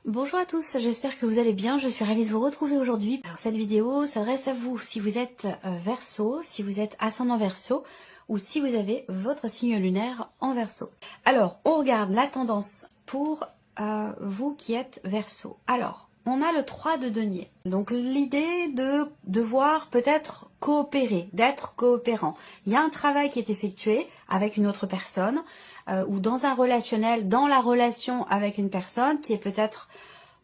Bonjour à tous, j'espère que vous allez bien, je suis ravie de vous retrouver aujourd'hui. Alors cette vidéo s'adresse à vous si vous êtes Verseau, si vous êtes ascendant Verseau ou si vous avez votre signe lunaire en Verseau. Alors on regarde la tendance pour vous qui êtes Verseau. Alors on a le 3 de denier, donc l'idée de devoir peut-être coopérer, d'être coopérant. Il y a un travail qui est effectué avec une autre personne ou dans un relationnel, dans la relation avec une personne qui est peut-être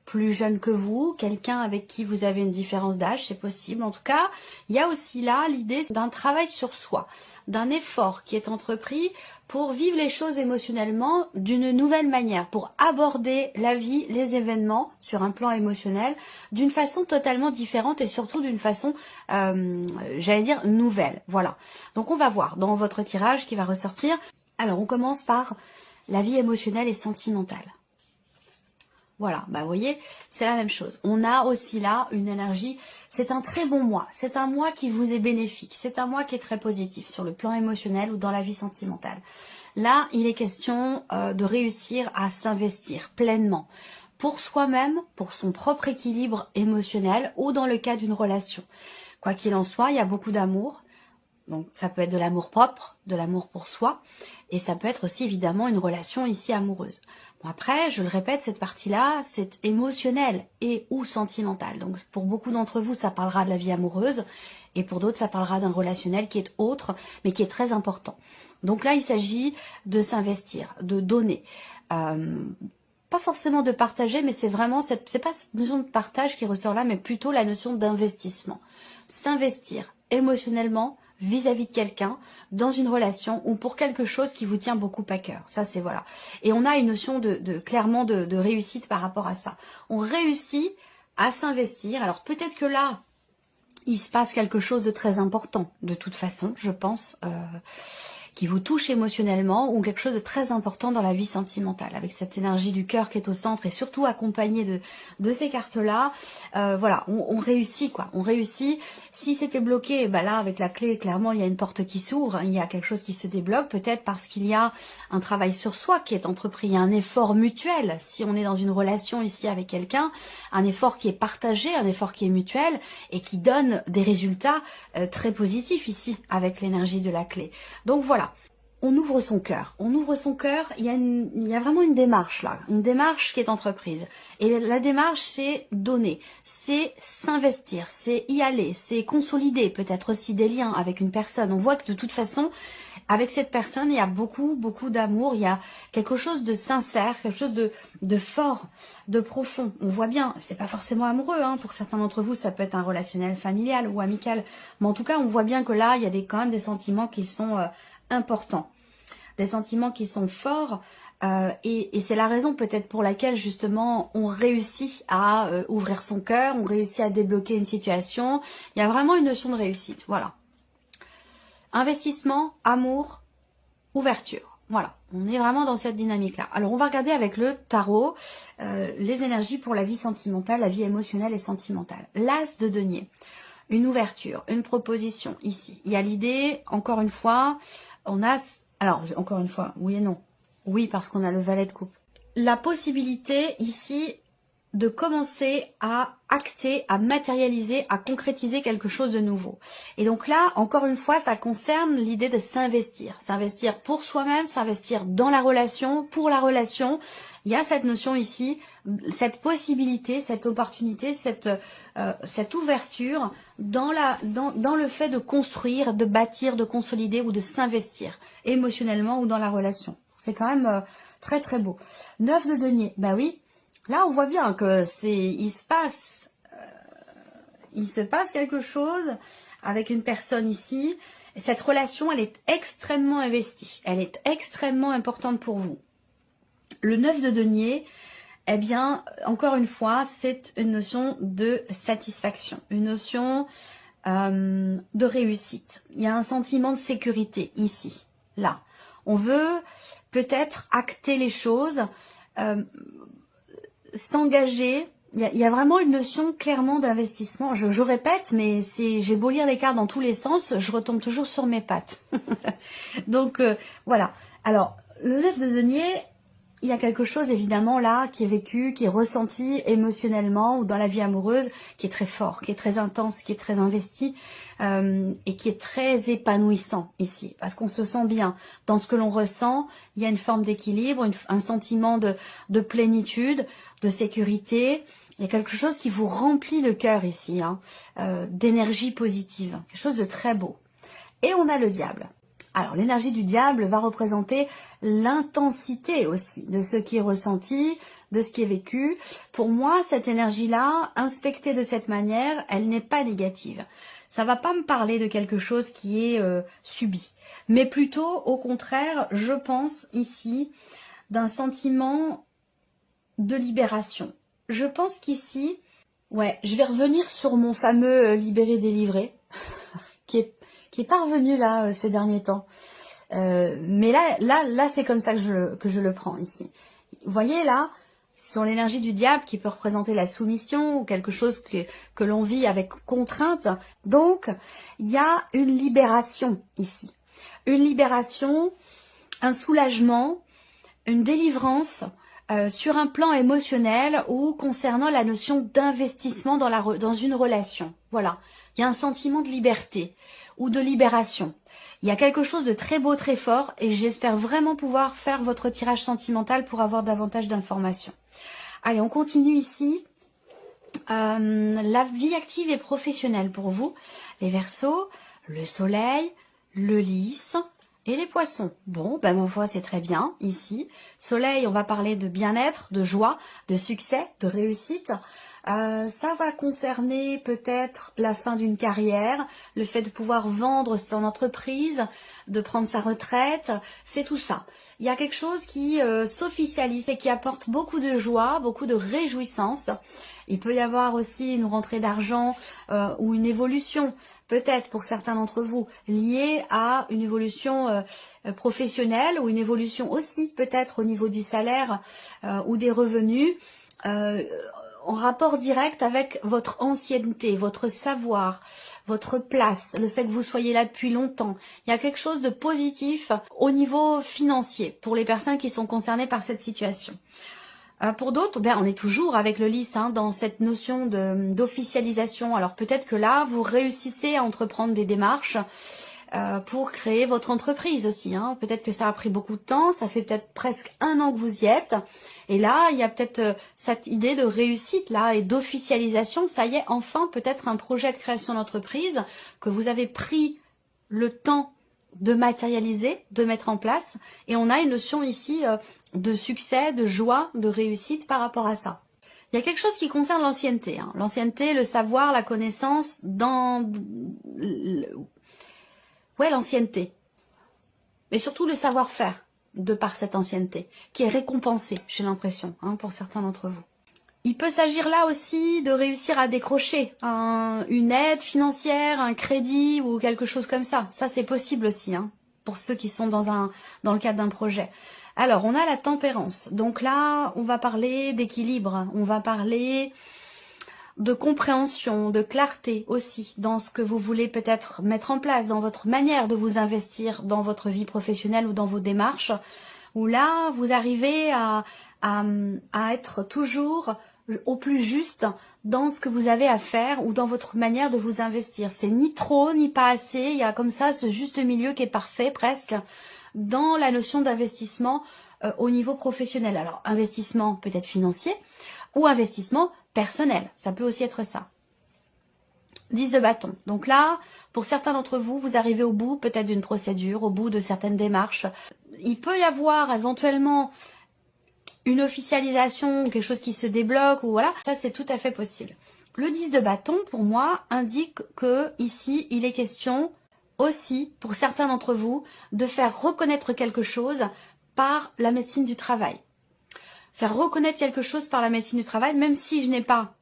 plus jeune que vous, quelqu'un avec qui vous avez une différence d'âge, c'est possible. En tout cas, il y a aussi là l'idée d'un travail sur soi, d'un effort qui est entrepris pour vivre les choses émotionnellement d'une nouvelle manière, pour aborder la vie, les événements sur un plan émotionnel d'une façon totalement différente et surtout d'une façon, j'allais dire, nouvelle. Voilà. Donc on va voir dans votre tirage qui va ressortir. Alors on commence par la vie émotionnelle et sentimentale. Voilà, bah vous voyez, c'est la même chose. On a aussi là une énergie, c'est un très bon mois, c'est un mois qui vous est bénéfique, c'est un mois qui est très positif sur le plan émotionnel ou dans la vie sentimentale. Là, il est question de réussir à s'investir pleinement pour soi-même, pour son propre équilibre émotionnel ou dans le cas d'une relation. Quoi qu'il en soit, il y a beaucoup d'amour. Donc ça peut être de l'amour propre, de l'amour pour soi, et ça peut être aussi évidemment une relation ici amoureuse. Bon, après, je le répète, cette partie-là, c'est émotionnel et ou sentimental. Donc pour beaucoup d'entre vous, ça parlera de la vie amoureuse, et pour d'autres, ça parlera d'un relationnel qui est autre, mais qui est très important. Donc là, il s'agit de s'investir, de donner. Pas forcément de partager, mais c'est vraiment, c'est pas cette notion de partage qui ressort là, mais plutôt la notion d'investissement. S'investir émotionnellement, vis-à-vis de quelqu'un, dans une relation ou pour quelque chose qui vous tient beaucoup à cœur. Ça, c'est voilà. Et on a une notion clairement de réussite par rapport à ça. On réussit à s'investir. Alors peut-être que là, il se passe quelque chose de très important, de toute façon, je pense, qui vous touche émotionnellement ou quelque chose de très important dans la vie sentimentale, avec cette énergie du cœur qui est au centre et surtout accompagnée de ces cartes-là. Voilà, on réussit quoi, on réussit. Si c'était bloqué, bah là avec la clé, clairement il y a une porte qui s'ouvre, hein, il y a quelque chose qui se débloque, peut-être parce qu'il y a un travail sur soi qui est entrepris, il y a un effort mutuel. Si on est dans une relation ici avec quelqu'un, un effort qui est partagé, un effort qui est mutuel et qui donne des résultats très positifs ici avec l'énergie de la clé. Donc voilà. On ouvre son cœur. On ouvre son cœur, il y a vraiment une démarche là, une démarche qui est entreprise. Et la démarche, c'est donner, c'est s'investir, c'est y aller, c'est consolider peut-être aussi des liens avec une personne. On voit que de toute façon, avec cette personne, il y a beaucoup d'amour, il y a quelque chose de sincère, quelque chose de fort, de profond. On voit bien, c'est pas forcément amoureux, hein. Pour certains d'entre vous, ça peut être un relationnel familial ou amical. Mais en tout cas, on voit bien que là, il y a quand même des sentiments qui sont importants, des sentiments qui sont forts et c'est la raison peut-être pour laquelle justement on réussit à ouvrir son cœur, on réussit à débloquer une situation. Il y a vraiment une notion de réussite, voilà. Investissement, amour, ouverture. Voilà, on est vraiment dans cette dynamique-là. Alors on va regarder avec le tarot les énergies pour la vie sentimentale, la vie émotionnelle et sentimentale. L'as de denier, une ouverture, une proposition ici. Il y a l'idée, encore une fois, on a... Alors, encore une fois, oui et non. Oui, parce qu'on a le valet de coupe. La possibilité ici de commencer à acter, à matérialiser, à concrétiser quelque chose de nouveau. Et donc là, encore une fois, ça concerne l'idée de s'investir. S'investir pour soi-même, s'investir dans la relation, pour la relation. Il y a cette notion ici, cette possibilité, cette opportunité, cette ouverture dans le fait de construire, de bâtir, de consolider ou de s'investir émotionnellement ou dans la relation. C'est quand même très très beau. 9 de denier, bah oui. Là, on voit bien que il se passe quelque chose avec une personne ici. Et cette relation, elle est extrêmement investie. Elle est extrêmement importante pour vous. Le 9 de denier, eh bien, encore une fois, c'est une notion de satisfaction, une notion de réussite. Il y a un sentiment de sécurité ici, là. On veut peut-être acter les choses, s'engager. Il y a vraiment une notion clairement d'investissement. Je répète, mais j'ai beau lire les cartes dans tous les sens, je retombe toujours sur mes pattes. Donc voilà. Alors, le 9 de denier, il y a quelque chose évidemment là qui est vécu, qui est ressenti émotionnellement ou dans la vie amoureuse, qui est très fort, qui est très intense, qui est très investi et qui est très épanouissant ici. Parce qu'on se sent bien dans ce que l'on ressent, il y a une forme d'équilibre, un sentiment de plénitude, de sécurité. Il y a quelque chose qui vous remplit le cœur ici, hein, d'énergie positive, quelque chose de très beau. Et on a le diable. Alors l'énergie du diable va représenter l'intensité aussi de ce qui est ressenti, de ce qui est vécu. Pour moi, cette énergie-là, inspectée de cette manière, elle n'est pas négative. Ça va pas me parler de quelque chose qui est subi, mais plutôt au contraire, je pense ici d'un sentiment de libération. Je pense qu'ici, ouais, je vais revenir sur mon fameux libéré délivré qui est pas revenu là ces derniers temps. Mais là c'est comme ça que je le prends ici. Vous voyez là, sur l'énergie du diable qui peut représenter la soumission ou quelque chose que l'on vit avec contrainte. Donc, il y a une libération ici. Une libération, un soulagement, une délivrance sur un plan émotionnel ou concernant la notion d'investissement dans une relation. Voilà, il y a un sentiment de liberté ou de libération. Il y a quelque chose de très beau, très fort et j'espère vraiment pouvoir faire votre tirage sentimental pour avoir davantage d'informations. Allez, on continue ici. La vie active et professionnelle pour vous. Les Verseaux, le soleil, le lys et les poissons. Bon, ben ma foi, c'est très bien ici. Soleil, on va parler de bien-être, de joie, de succès, de réussite. Ça va concerner peut-être la fin d'une carrière, le fait de pouvoir vendre son entreprise, de prendre sa retraite, c'est tout ça. Il y a quelque chose qui s'officialise et qui apporte beaucoup de joie, beaucoup de réjouissance. Il peut y avoir aussi une rentrée d'argent ou une évolution, peut-être pour certains d'entre vous, liée à une évolution professionnelle ou une évolution aussi peut-être au niveau du salaire ou des revenus. En rapport direct avec votre ancienneté, votre savoir, votre place, le fait que vous soyez là depuis longtemps. Il y a quelque chose de positif au niveau financier pour les personnes qui sont concernées par cette situation. Pour d'autres, on est toujours avec le lys dans cette notion d'officialisation. Alors peut-être que là, vous réussissez à entreprendre des démarches pour créer votre entreprise aussi. Peut-être que ça a pris beaucoup de temps, ça fait peut-être presque 1 an que vous y êtes. Et là, il y a peut-être cette idée de réussite là et d'officialisation. Ça y est, enfin, peut-être un projet de création d'entreprise que vous avez pris le temps de matérialiser, de mettre en place. Et on a une notion ici de succès, de joie, de réussite par rapport à ça. Il y a quelque chose qui concerne l'ancienneté. L'ancienneté, le savoir, la connaissance dans... Ouais, l'ancienneté. Mais surtout le savoir-faire de par cette ancienneté, qui est récompensée, j'ai l'impression, pour certains d'entre vous. Il peut s'agir là aussi de réussir à décrocher une aide financière, un crédit ou quelque chose comme ça. Ça, c'est possible aussi, pour ceux qui sont dans le cadre d'un projet. Alors, on a la tempérance. Donc là, on va parler d'équilibre, on va parler de compréhension, de clarté aussi dans ce que vous voulez peut-être mettre en place, dans votre manière de vous investir dans votre vie professionnelle ou dans vos démarches, où là, vous arrivez à être toujours au plus juste dans ce que vous avez à faire ou dans votre manière de vous investir. C'est ni trop, ni pas assez, il y a comme ça ce juste milieu qui est parfait presque dans la notion d'investissement au niveau professionnel. Alors, investissement peut-être financier ou investissement personnel, ça peut aussi être ça. 10 de bâton. Donc là, pour certains d'entre vous, vous arrivez au bout peut-être d'une procédure, au bout de certaines démarches. Il peut y avoir éventuellement une officialisation, quelque chose qui se débloque, ou voilà, ça c'est tout à fait possible. Le 10 de bâton, pour moi, indique que ici, il est question aussi, pour certains d'entre vous, de faire reconnaître quelque chose par la médecine du travail. Faire reconnaître quelque chose par la médecine du travail, même si je n'ai pas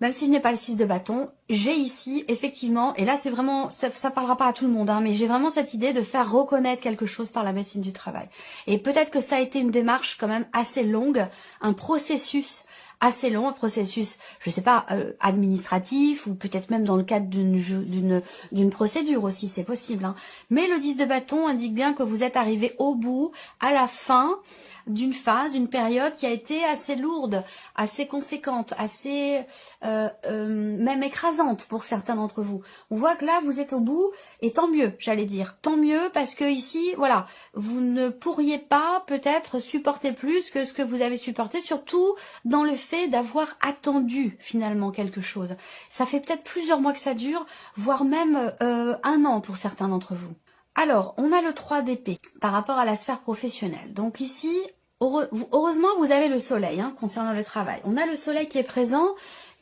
le 6 de bâton, j'ai ici, effectivement, et là c'est vraiment, ça parlera pas à tout le monde, mais j'ai vraiment cette idée de faire reconnaître quelque chose par la médecine du travail. Et peut-être que ça a été une démarche quand même assez longue, un processus assez long, un processus, je sais pas, administratif, ou peut-être même dans le cadre d'une procédure aussi, c'est possible. Hein. Mais le 10 de bâton indique bien que vous êtes arrivé au bout, à la fin d'une phase, d'une période qui a été assez lourde, assez conséquente, assez même écrasante pour certains d'entre vous. On voit que là, vous êtes au bout, et tant mieux, j'allais dire. Tant mieux, parce que ici, voilà, vous ne pourriez pas peut-être supporter plus que ce que vous avez supporté, surtout dans le fait d'avoir attendu finalement quelque chose. Ça fait peut-être plusieurs mois que ça dure, voire même 1 an pour certains d'entre vous. Alors, on a le 3 d'épée par rapport à la sphère professionnelle. Donc ici, heureusement, vous avez le soleil hein, concernant le travail. On a le soleil qui est présent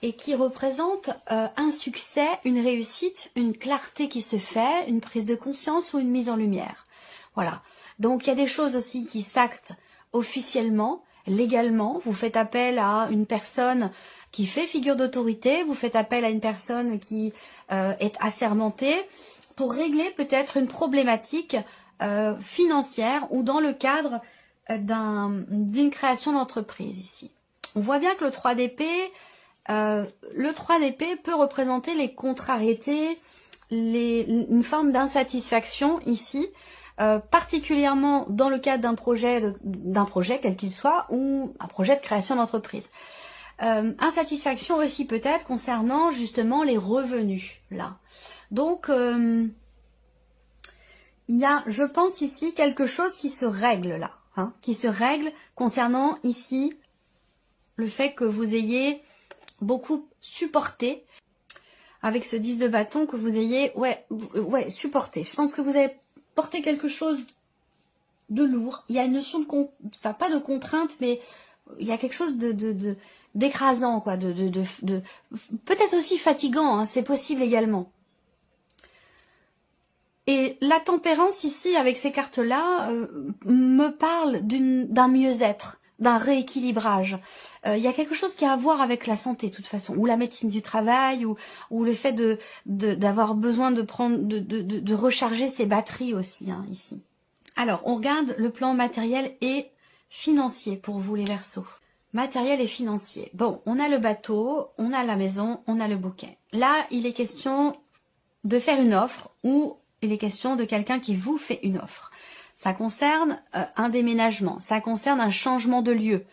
et qui représente un succès, une réussite, une clarté qui se fait, une prise de conscience ou une mise en lumière. Voilà. Donc, il y a des choses aussi qui s'actent officiellement, légalement. Vous faites appel à une personne qui fait figure d'autorité, vous faites appel à une personne qui est assermentée, pour régler peut-être une problématique financière ou dans le cadre d'une création d'entreprise ici. On voit bien que le 3 d'épée, peut représenter les contrariétés, une forme d'insatisfaction ici, particulièrement dans le cadre d'un projet quel qu'il soit ou un projet de création d'entreprise. Insatisfaction aussi peut-être concernant justement les revenus là. Donc, il y a, je pense ici, quelque chose qui se règle là, hein, qui se règle concernant ici le fait que vous ayez beaucoup supporté avec ce 10 de bâton, que vous ayez, supporté. Je pense que vous avez porté quelque chose de lourd. Il y a une notion de, enfin pas de contrainte, mais il y a quelque chose d'écrasant, quoi, peut-être aussi fatigant, hein, c'est possible également. Et la tempérance ici, avec ces cartes-là, me parle d'un mieux-être, d'un rééquilibrage. Il y a quelque chose qui a à voir avec la santé, de toute façon, ou la médecine du travail, ou le fait d'avoir besoin de recharger ses batteries aussi, hein, ici. Alors, on regarde le plan matériel et financier pour vous, les Verseaux. Matériel et financier. Bon, on a le bateau, on a la maison, on a le bouquet. Là, il est question de faire une offre ou il est question de quelqu'un qui vous fait une offre. Ça concerne un déménagement, ça concerne un changement de lieu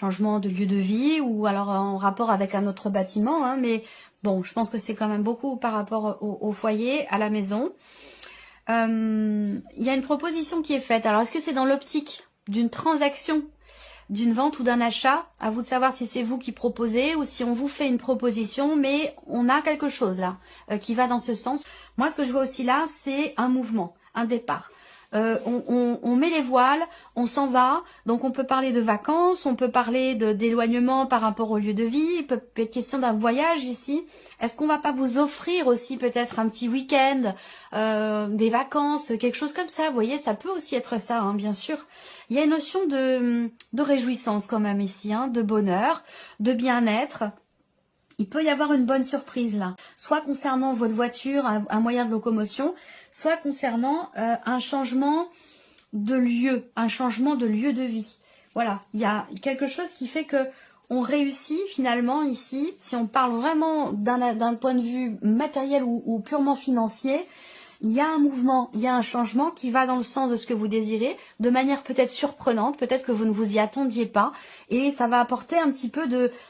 de vie ou alors en rapport avec un autre bâtiment. Hein, mais bon, je pense que c'est quand même beaucoup par rapport au foyer, à la maison. Il y a une proposition qui est faite. Alors, est-ce que c'est dans l'optique d'une transaction, d'une vente ou d'un achat? À vous de savoir si c'est vous qui proposez ou si on vous fait une proposition, mais on a quelque chose là qui va dans ce sens. Moi, ce que je vois aussi là, c'est un mouvement, un départ. On met les voiles, on s'en va, donc on peut parler de vacances, on peut parler d'éloignement par rapport au lieu de vie, il peut être question d'un voyage ici. Est-ce qu'on va pas vous offrir aussi peut-être un petit week-end, des vacances, quelque chose comme ça? Vous voyez, ça peut aussi être ça, hein, bien sûr. Il y a une notion de réjouissance quand même ici, hein, de bonheur, de bien-être. Il peut y avoir une bonne surprise là, soit concernant votre voiture, un moyen de locomotion, soit concernant un changement de lieu, de vie. Voilà, il y a quelque chose qui fait que on réussit finalement ici, si on parle vraiment d'un point de vue matériel ou purement financier, il y a un mouvement, il y a un changement qui va dans le sens de ce que vous désirez, de manière peut-être surprenante, peut-être que vous ne vous y attendiez pas, et ça va apporter un petit peu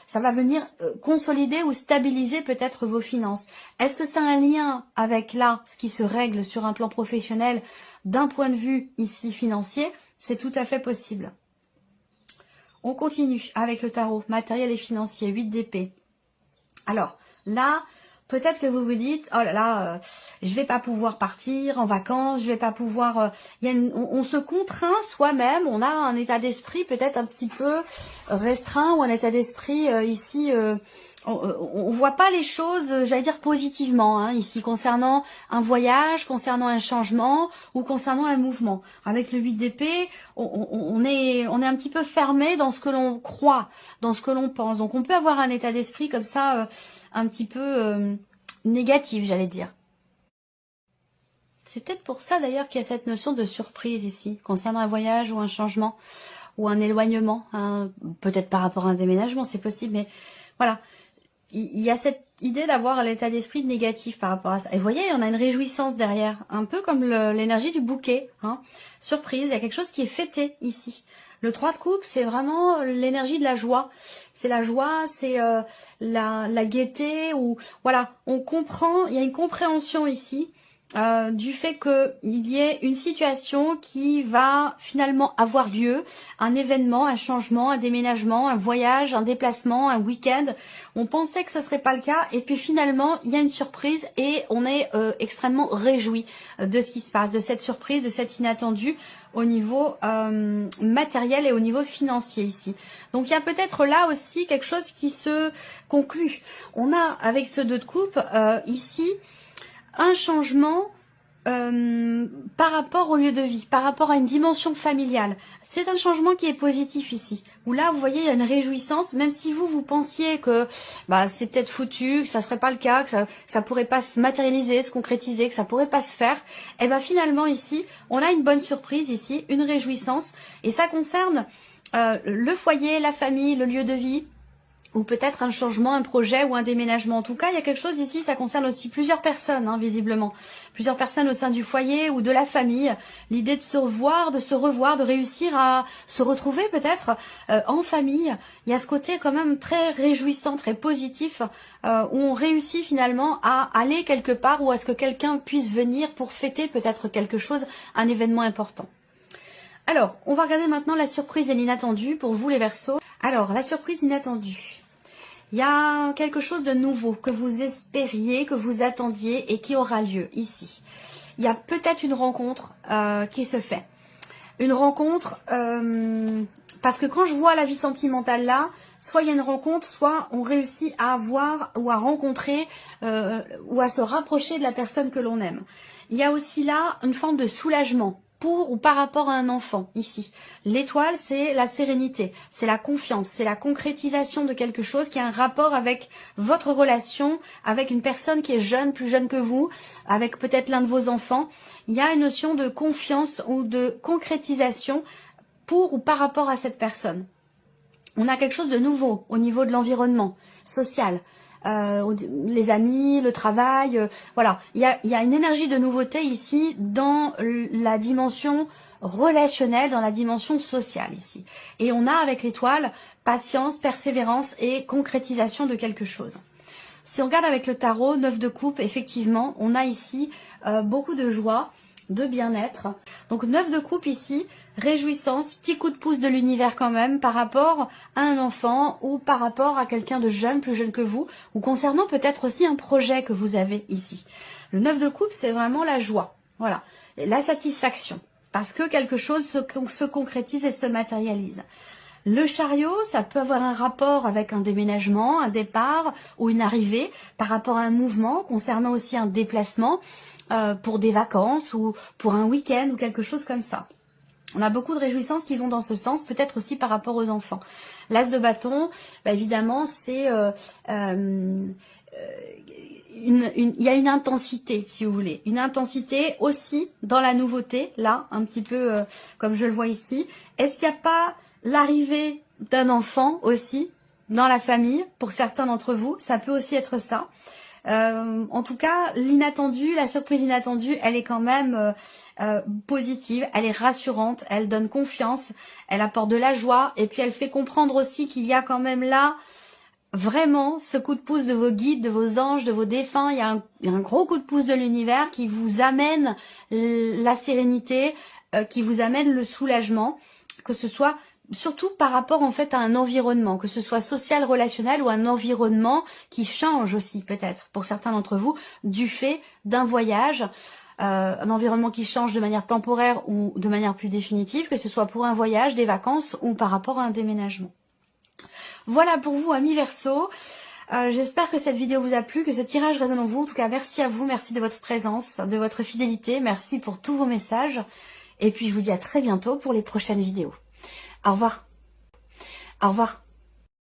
ça va venir consolider ou stabiliser peut-être vos finances. Est-ce que ça a un lien avec là, ce qui se règle sur un plan professionnel, d'un point de vue ici financier? C'est tout à fait possible. On continue avec le tarot, matériel et financier, 8 d'épée. Alors, là, peut-être que vous vous dites, oh là là, je vais pas pouvoir partir en vacances, je vais pas pouvoir... on se contraint soi-même, on a un état d'esprit peut-être un petit peu restreint ou un état d'esprit ici... on voit pas les choses, j'allais dire positivement, hein, ici, concernant un voyage, concernant un changement ou concernant un mouvement. Avec le 8 d'épée, on est un petit peu fermé dans ce que l'on croit, dans ce que l'on pense. Donc on peut avoir un état d'esprit comme ça, un petit peu négatif, j'allais dire. C'est peut-être pour ça d'ailleurs qu'il y a cette notion de surprise ici, concernant un voyage ou un changement. ou un éloignement, hein, peut-être par rapport à un déménagement, c'est possible, mais voilà. Il y a cette idée d'avoir l'état d'esprit négatif par rapport à ça. Et vous voyez, on a une réjouissance derrière, un peu comme l'énergie du bouquet. Hein. Surprise, il y a quelque chose qui est fêté ici. Le 3 de coupe, c'est vraiment l'énergie de la joie. C'est la joie, c'est la gaieté. Ou voilà, on comprend, il y a une compréhension ici. Du fait qu'il y ait une situation qui va finalement avoir lieu, un événement, un changement, un déménagement, un voyage, un déplacement, un week-end. On pensait que ce serait pas le cas et puis finalement il y a une surprise et on est extrêmement réjoui de ce qui se passe, de cette surprise, de cet inattendu au niveau matériel et au niveau financier ici. Donc il y a peut-être là aussi quelque chose qui se conclut. On a avec ce 2 de coupe ici un changement par rapport au lieu de vie, par rapport à une dimension familiale. C'est un changement qui est positif ici. Où là, vous voyez, il y a une réjouissance, même si vous pensiez que c'est peut-être foutu, que ça serait pas le cas, que ça pourrait pas se matérialiser, se concrétiser, que ça pourrait pas se faire. Et bien finalement ici, on a une bonne surprise ici, une réjouissance. Et ça concerne le foyer, la famille, le lieu de vie, ou peut-être un changement, un projet ou un déménagement. En tout cas, il y a quelque chose ici, ça concerne aussi plusieurs personnes, hein, visiblement. Plusieurs personnes au sein du foyer ou de la famille. L'idée de se revoir, de réussir à se retrouver peut-être en famille. Il y a ce côté quand même très réjouissant, très positif, où on réussit finalement à aller quelque part ou à ce que quelqu'un puisse venir pour fêter peut-être quelque chose, un événement important. Alors, on va regarder maintenant la surprise et l'inattendu pour vous les Verseaux. Alors, la surprise inattendue. Il y a quelque chose de nouveau que vous espériez, que vous attendiez et qui aura lieu ici. Il y a peut-être une rencontre qui se fait. Une rencontre, parce que quand je vois la vie sentimentale là, soit il y a une rencontre, soit on réussit à avoir ou à rencontrer ou à se rapprocher de la personne que l'on aime. Il y a aussi là une forme de soulagement. Pour ou par rapport à un enfant, ici. L'étoile, c'est la sérénité, c'est la confiance, c'est la concrétisation de quelque chose qui a un rapport avec votre relation, avec une personne qui est jeune, plus jeune que vous, avec peut-être l'un de vos enfants. Il y a une notion de confiance ou de concrétisation pour ou par rapport à cette personne. On a quelque chose de nouveau au niveau de l'environnement social. Les amis, le travail, voilà. Il y a une énergie de nouveauté ici dans la dimension relationnelle, dans la dimension sociale ici. Et on a avec l'étoile patience, persévérance et concrétisation de quelque chose. Si on regarde avec le tarot, 9 de coupe, effectivement, on a ici beaucoup de joie, de bien-être. Donc 9 de coupe ici, réjouissance, petit coup de pouce de l'univers quand même par rapport à un enfant ou par rapport à quelqu'un de jeune, plus jeune que vous, ou concernant peut-être aussi un projet que vous avez ici. Le 9 de coupe, c'est vraiment la joie, voilà, et la satisfaction, parce que quelque chose se concrétise et se matérialise. Le chariot, ça peut avoir un rapport avec un déménagement, un départ ou une arrivée par rapport à un mouvement, concernant aussi un déplacement pour des vacances ou pour un week-end ou quelque chose comme ça. On a beaucoup de réjouissances qui vont dans ce sens, peut-être aussi par rapport aux enfants. L'as de bâton, évidemment, c'est il y a une intensité, si vous voulez. Une intensité aussi dans la nouveauté, là, un petit peu comme je le vois ici. Est-ce qu'il n'y a pas l'arrivée d'un enfant aussi dans la famille, pour certains d'entre vous? Ça peut aussi être ça. En tout cas, l'inattendu, la surprise inattendue, elle est quand même positive, elle est rassurante, elle donne confiance, elle apporte de la joie et puis elle fait comprendre aussi qu'il y a quand même là vraiment ce coup de pouce de vos guides, de vos anges, de vos défunts. Il y a un gros coup de pouce de l'univers qui vous amène la sérénité, qui vous amène le soulagement, que ce soit surtout par rapport en fait à un environnement, que ce soit social, relationnel ou un environnement qui change aussi peut-être pour certains d'entre vous du fait d'un voyage, un environnement qui change de manière temporaire ou de manière plus définitive, que ce soit pour un voyage, des vacances ou par rapport à un déménagement. Voilà pour vous amis Verseaux. J'espère que cette vidéo vous a plu, que ce tirage résonne en vous. En tout cas, merci à vous, merci de votre présence, de votre fidélité, merci pour tous vos messages. Et puis je vous dis à très bientôt pour les prochaines vidéos. Au revoir. Au revoir.